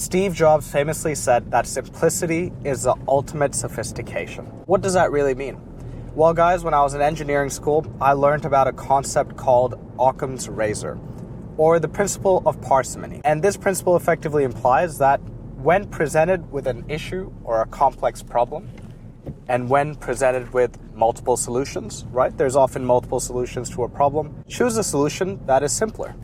Steve Jobs famously said that simplicity is the ultimate sophistication. What does that really mean? Well, guys, when I was in engineering school, I learned about a concept called Occam's razor, or the principle of parsimony. And this principle effectively implies that when presented with an issue or a complex problem, and when presented with multiple solutions, right? There's often multiple solutions to a problem. Choose a solution that is simpler.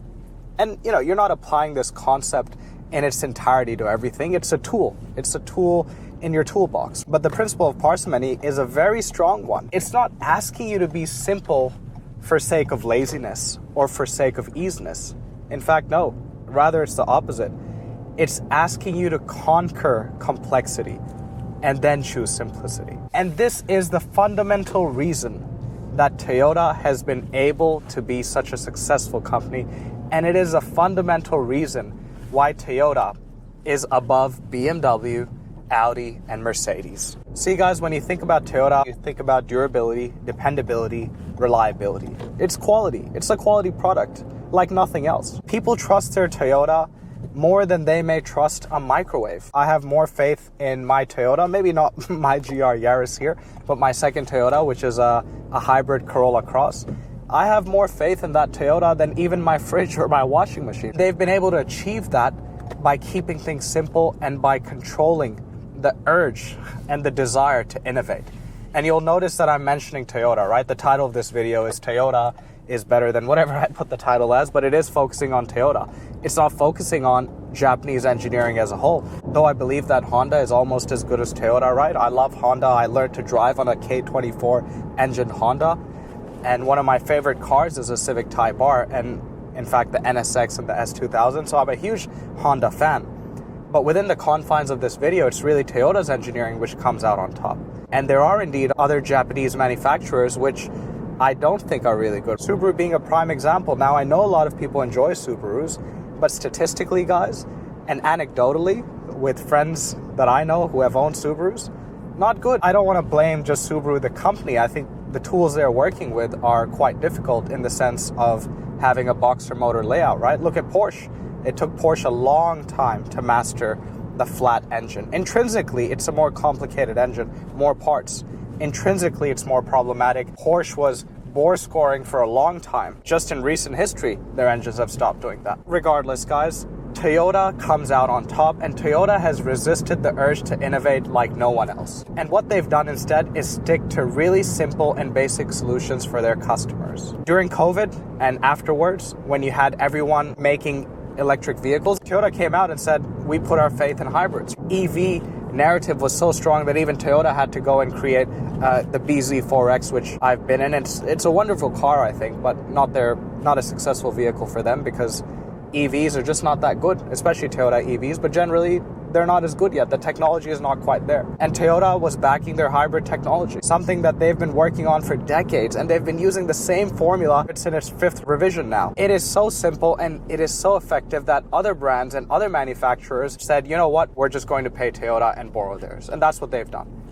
And you're not applying this concept in its entirety to everything. It's a tool. It's a tool in your toolbox. But the principle of parsimony is a very strong one. It's not asking you to be simple for sake of laziness or for sake of easiness. In fact, no. Rather, it's the opposite. It's asking you to conquer complexity and then choose simplicity. And this is the fundamental reason that Toyota has been able to be such a successful company. And it is a fundamental reason why Toyota is above BMW, Audi, and Mercedes. See, guys, when you think about Toyota, you think about durability, dependability, reliability. It's quality. It's a quality product like nothing else. People trust their Toyota more than they may trust a microwave. I have more faith in my Toyota, maybe not my GR Yaris here, but my second Toyota, which is a hybrid Corolla Cross. I have more faith in that Toyota than even my fridge or my washing machine. They've been able to achieve that by keeping things simple and by controlling the urge and the desire to innovate. And you'll notice that I'm mentioning Toyota, right? The title of this video is Toyota is better than whatever I put the title as, but it is focusing on Toyota. It's not focusing on Japanese engineering as a whole. Though I believe that Honda is almost as good as Toyota, right? I love Honda. I learned to drive on a K24 engine Honda. And one of my favorite cars is a Civic Type R, and in fact the NSX and the S2000. So I'm a huge Honda fan. But within the confines of this video, it's really Toyota's engineering which comes out on top. And there are indeed other Japanese manufacturers which I don't think are really good. Subaru being a prime example. Now, I know a lot of people enjoy Subarus, but statistically, guys, and anecdotally, with friends that I know who have owned Subarus, not good. I don't want to blame just Subaru, the company. I think the tools they're working with are quite difficult in the sense of having a boxer motor layout, right? Look at Porsche. It took Porsche a long time to master the flat engine. Intrinsically, it's a more complicated engine, more parts. Intrinsically, it's more problematic. Porsche was bore scoring for a long time. Just in recent history, their engines have stopped doing that. Regardless, guys, Toyota comes out on top, and Toyota has resisted the urge to innovate like no one else. And what they've done instead is stick to really simple and basic solutions for their customers. During COVID and afterwards, when you had everyone making electric vehicles, Toyota came out and said, we put our faith in hybrids. EV narrative was so strong that even Toyota had to go and create the BZ4X, which I've been in. It's a wonderful car, I think, but not a successful vehicle for them because EVs are just not that good, especially Toyota EVs, but generally they're not as good yet. The technology is not quite there. And Toyota was backing their hybrid technology, something that they've been working on for decades, and they've been using the same formula. It's in its 5th revision now. It is so simple and it is so effective that other brands and other manufacturers said, you know what, we're just going to pay Toyota and borrow theirs. And that's what they've done.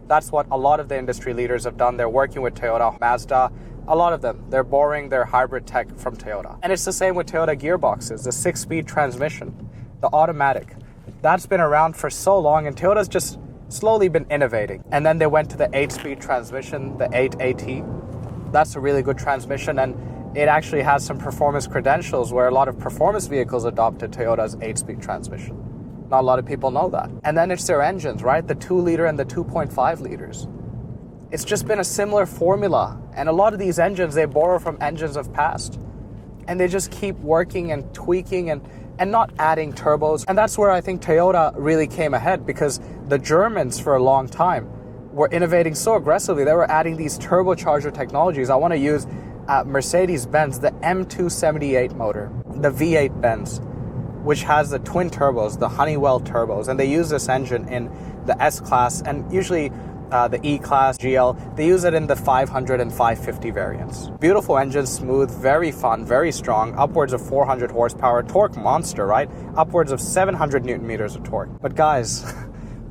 That's what a lot of the industry leaders have done. They're working with Toyota, Mazda, a lot of them. They're borrowing their hybrid tech from Toyota. And it's the same with Toyota gearboxes, the 6-speed transmission, the automatic. That's been around for so long, and Toyota's just slowly been innovating. And then they went to the 8-speed transmission, the 8AT. That's a really good transmission, and it actually has some performance credentials where a lot of performance vehicles adopted Toyota's 8-speed transmission. Not a lot of people know that. And then it's their engines, right? The 2-liter and the 2.5 liters. It's just been a similar formula. And a lot of these engines, they borrow from engines of past. And they just keep working and tweaking and not adding turbos. And that's where I think Toyota really came ahead, because the Germans for a long time were innovating so aggressively. They were adding these turbocharger technologies. I want to use Mercedes Benz, the M278 motor, the V8 Benz, which has the twin turbos, the Honeywell turbos. And they use this engine in the S-Class and usually the E-Class, GL. They use it in the 500 and 550 variants. Beautiful engine, smooth, very fun, very strong, upwards of 400 horsepower, torque monster, right? Upwards of 700 Newton meters of torque. But guys,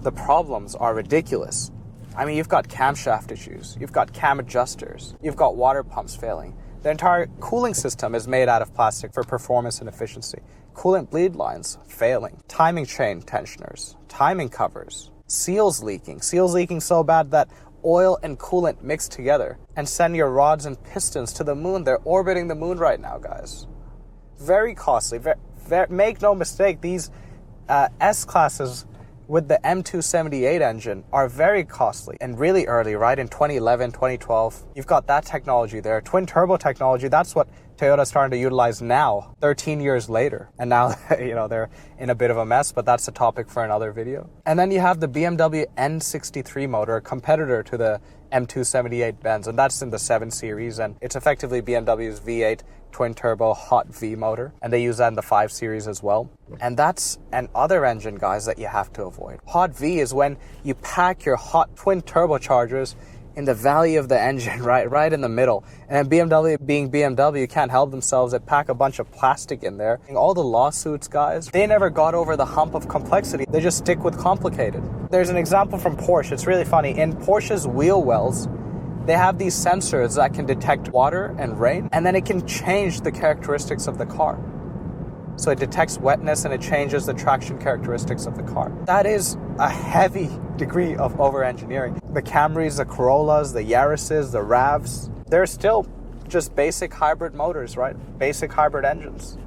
the problems are ridiculous. I mean, you've got camshaft issues, you've got cam adjusters, you've got water pumps failing. The entire cooling system is made out of plastic for performance and efficiency. Coolant bleed lines failing, timing chain tensioners, timing covers, seals leaking so bad that oil and coolant mix together and send your rods and pistons to the moon. They're orbiting the moon right now, guys. Very costly. Make no mistake, these S-classes with the M278 engine are very costly and really early, right? In 2011, 2012, you've got that technology there. Twin turbo technology, that's what Toyota's starting to utilize now, 13 years later. And now, they're in a bit of a mess, but that's a topic for another video. And then you have the BMW N63 motor, a competitor to the M278 Benz, and that's in the 7 Series, and it's effectively BMW's V8 twin turbo hot V motor, and they use that in the 5 Series as well. And that's an other engine, guys, that you have to avoid. Hot V is when you pack your hot twin turbochargers in the valley of the engine, right in the middle. And then BMW, being BMW, can't help themselves. They pack a bunch of plastic in there. And all the lawsuits, guys, they never got over the hump of complexity. They just stick with complicated. There's an example from Porsche. It's really funny. In Porsche's wheel wells, they have these sensors that can detect water and rain, and then it can change the characteristics of the car. So it detects wetness and it changes the traction characteristics of the car. That is a heavy degree of over-engineering. The Camrys, the Corollas, the Yaris's, the RAVs, they're still just basic hybrid motors, right? Basic hybrid engines.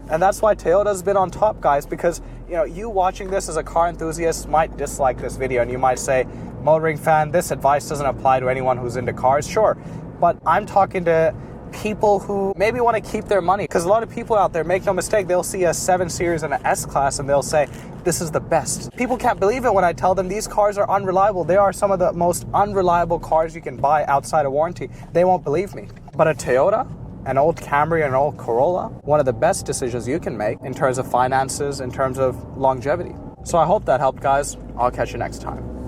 And that's why Toyota's been on top, guys, because you watching this as a car enthusiast might dislike this video and you might say, motoring fan, this advice doesn't apply to anyone who's into cars. Sure, but I'm talking to people who maybe want to keep their money, because a lot of people out there, make no mistake, they'll see a 7 Series and an S-Class and they'll say, this is the best. People can't believe it when I tell them these cars are unreliable. They are some of the most unreliable cars you can buy outside of warranty. They won't believe me. But a Toyota, an old Camry, an old Corolla, one of the best decisions you can make in terms of finances, in terms of longevity. So I hope that helped, guys. I'll catch you next time.